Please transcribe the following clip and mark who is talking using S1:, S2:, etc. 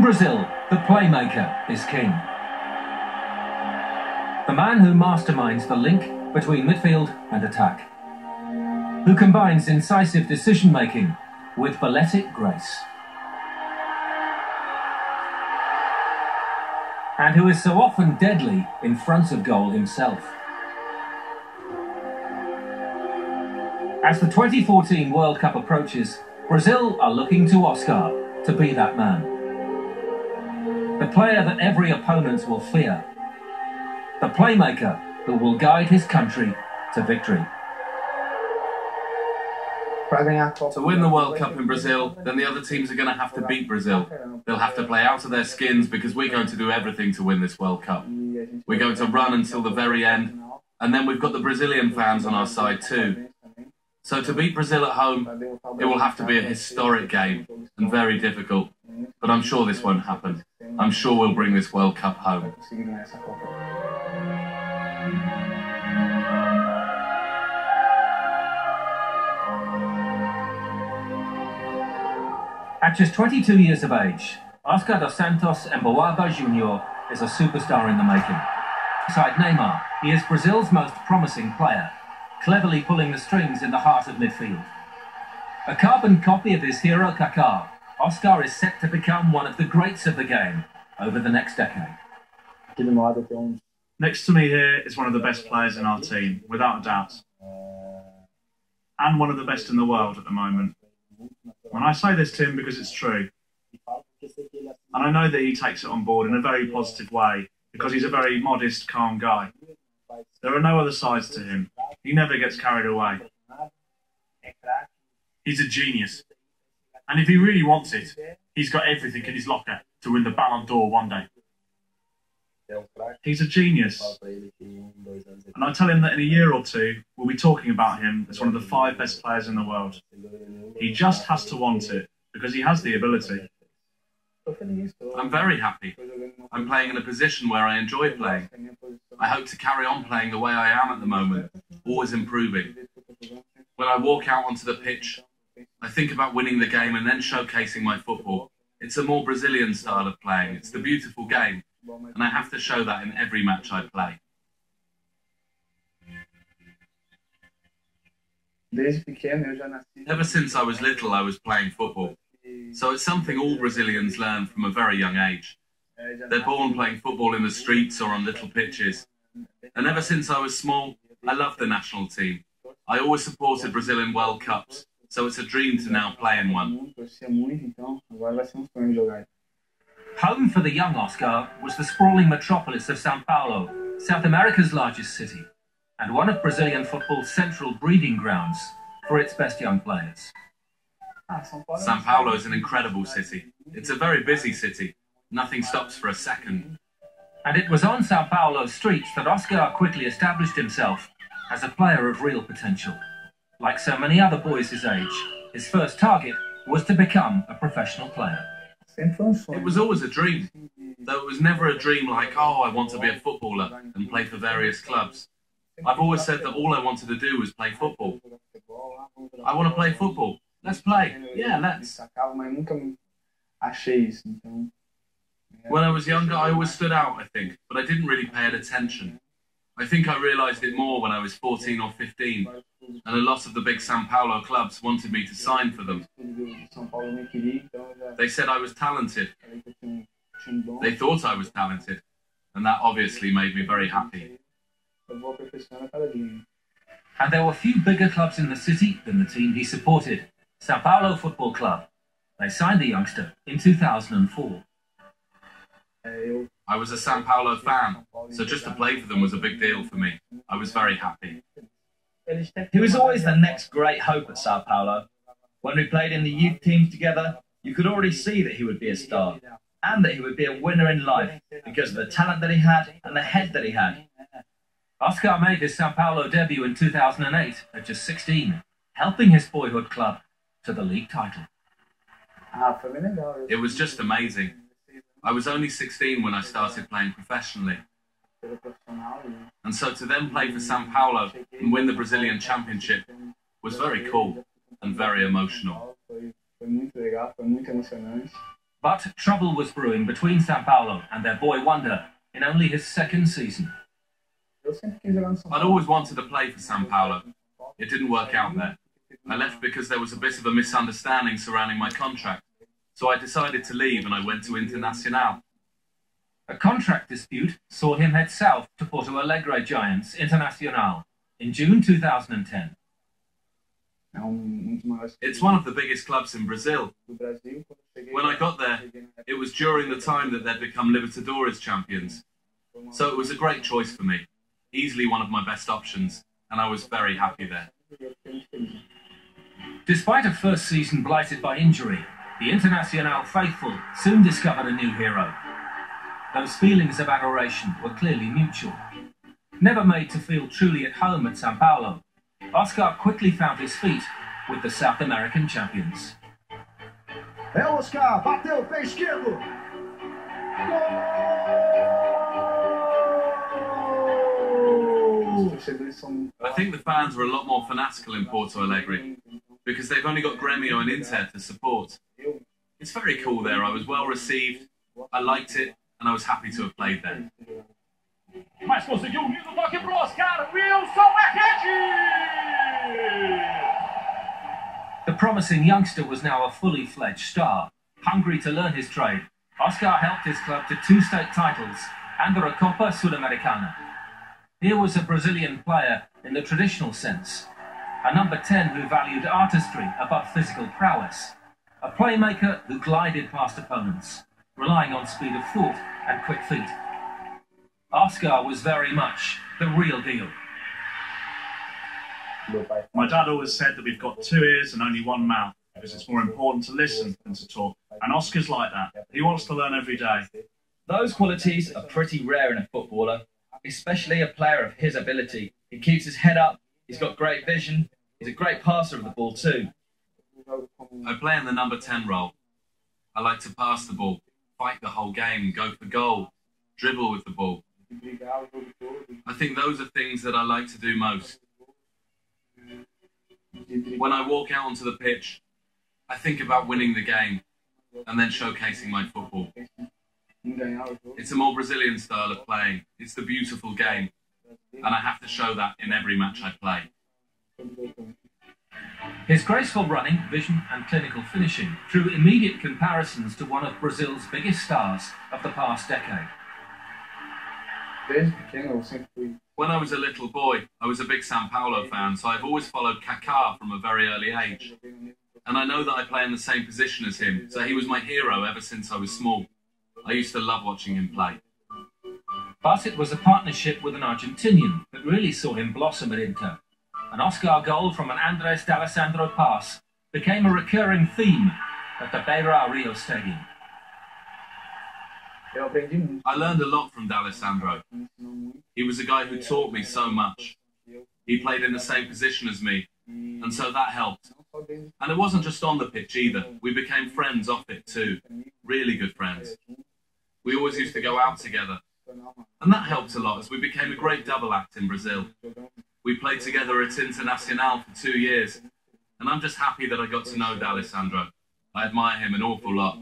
S1: Brazil, the playmaker is king. The man who masterminds the link between midfield and attack. Who combines incisive decision-making with balletic grace. And who is so often deadly in front of goal himself. As the 2014 World Cup approaches, Brazil are looking to Oscar to be that man. The player that every opponent will fear. The playmaker who will guide his country to victory.
S2: To win the World Cup in Brazil, then the other teams are going to have to beat Brazil. They'll have to play out of their skins because we're going to do everything to win this World Cup. We're going to run until the very end, and then we've got the Brazilian fans on our side too. So to beat Brazil at home, it will have to be a historic game and very difficult. But I'm sure this won't happen. I'm sure we'll bring this World Cup home.
S1: At just 22 years of age, Oscar dos Santos Emboaba Jr. is a superstar in the making. Beside Neymar, he is Brazil's most promising player, cleverly pulling the strings in the heart of midfield. A carbon copy of his hero Kaká, Oscar is set to become one of the greats of the game over the next decade.
S3: Next to me here is one of the best players in our team, without a doubt. And one of the best in the world at the moment. And I say this to him because it's true. And I know that he takes it on board in a very positive way because he's a very modest, calm guy. There are no other sides to him. He never gets carried away. He's a genius. And if he really wants it, he's got everything in his locker to win the Ballon d'Or one day. He's a genius. And I tell him that in a year or two, we'll be talking about him as one of the 5 best players in the world. He just has to want it, because he has the ability.
S2: I'm very happy. I'm playing in a position where I enjoy playing. I hope to carry on playing the way I am at the moment, always improving. When I walk out onto the pitch, I think about winning the game and then showcasing my football. It's a more Brazilian style of playing. It's the beautiful game. And I have to show that in every match I play. Ever since I was little, I was playing football. So it's something all Brazilians learn from a very young age. They're born playing football in the streets or on little pitches. And ever since I was small, I loved the national team. I always supported Brazil in World Cups, so it's a dream to now play in one.
S1: Home for the young Oscar was the sprawling metropolis of São Paulo, South America's largest city, and one of Brazilian football's central breeding grounds for its best young players.
S2: São Paulo is an incredible city. It's a very busy city. Nothing stops for a second.
S1: And it was on São Paulo's streets that Oscar quickly established himself as a player of real potential. Like so many other boys his age, his first target was to become a professional player.
S2: It was always a dream, though it was never a dream like, oh, I want to be a footballer and play for various clubs. I've always said that all I wanted to do was play football. I want to play football. Let's play. Yeah, let's. When I was younger, I always stood out, I think, but I didn't really pay it attention. I think I realised it more when I was 14 or 15, and a lot of the big São Paulo clubs wanted me to sign for them. They said I was talented. They thought I was talented, and that obviously made me very happy.
S1: And there were few bigger clubs in the city than the team he supported, São Paulo Football Club. They signed the youngster in 2004.
S2: I was a São Paulo fan, so just to play for them was a big deal for me. I was very happy.
S4: He was always the next great hope at São Paulo. When we played in the youth teams together, you could already see that he would be a star, and that he would be a winner in life because of the talent that he had and the head that he had.
S1: Oscar made his São Paulo debut in 2008 at just 16, helping his boyhood club to the league title.
S2: It was just amazing. I was only 16 when I started playing professionally. And so to then play for São Paulo and win the Brazilian Championship was very cool and very emotional.
S1: But trouble was brewing between São Paulo and their boy wonder in only his second season.
S2: I'd always wanted to play for São Paulo. It didn't work out there. I left because there was a bit of a misunderstanding surrounding my contract. So I decided to leave and I went to Internacional.
S1: A contract dispute saw him head south to Porto Alegre giants Internacional in June 2010.
S2: It's one of the biggest clubs in Brazil. When I got there, it was during the time that they'd become Libertadores champions. So it was a great choice for me. Easily one of my best options, and I was very happy there.
S1: Despite a first season blighted by injury, the Internacional faithful soon discovered a new hero. Those feelings of adoration were clearly mutual. Never made to feel truly at home at São Paulo, Oscar quickly found his feet with the South American champions.
S5: Oscar, bateu, pé esquerdo.
S2: I think the fans were a lot more fanatical in Porto Alegre because they've only got Grêmio and Inter to support. It's very cool there. I was well received, I liked it, and I was happy to have played there.
S6: Mas conseguiu um lindo toque pro Oscar. Wilson é rede!
S1: The promising youngster was now a fully fledged star. Hungry to learn his trade, Oscar helped his club to 2 state titles and the Recopa Sudamericana. Here was a Brazilian player in the traditional sense, a number 10 who valued artistry above physical prowess, a playmaker who glided past opponents, relying on speed of thought and quick feet. Oscar was very much the real deal.
S3: My dad always said that we've got 2 ears and only 1 mouth, because it's more important to listen than to talk. And Oscar's like that. He wants to learn every day.
S4: Those qualities are pretty rare in a footballer, especially a player of his ability. He keeps his head up, he's got great vision, he's a great passer of the ball too.
S2: I play in the number 10 role. I like to pass the ball, fight the whole game, go for goal, dribble with the ball. I think those are things that I like to do most. When I walk out onto the pitch, I think about winning the game and then showcasing my football. It's a more Brazilian style of playing. It's the beautiful game, and I have to show that in every match I play.
S1: His graceful running, vision and clinical finishing drew immediate comparisons to one of Brazil's biggest stars of the past decade.
S2: When I was a little boy, I was a big São Paulo fan, so I've always followed Kaká from a very early age. And I know that I play in the same position as him, so he was my hero ever since I was small. I used to love watching him play.
S1: But it was a partnership with an Argentinian that really saw him blossom at Inter. An Oscar goal from an Andrés D'Alessandro pass became a recurring theme at the Beira Rio Stadium.
S2: I learned a lot from D'Alessandro. He was a guy who taught me so much. He played in the same position as me, and so that helped. And it wasn't just on the pitch either. We became friends off it too. Really good friends. We always used to go out together. And that helped a lot as we became a great double act in Brazil. We played together at Internacional for 2 years. And I'm just happy that I got to know D'Alessandro. I admire him an awful lot.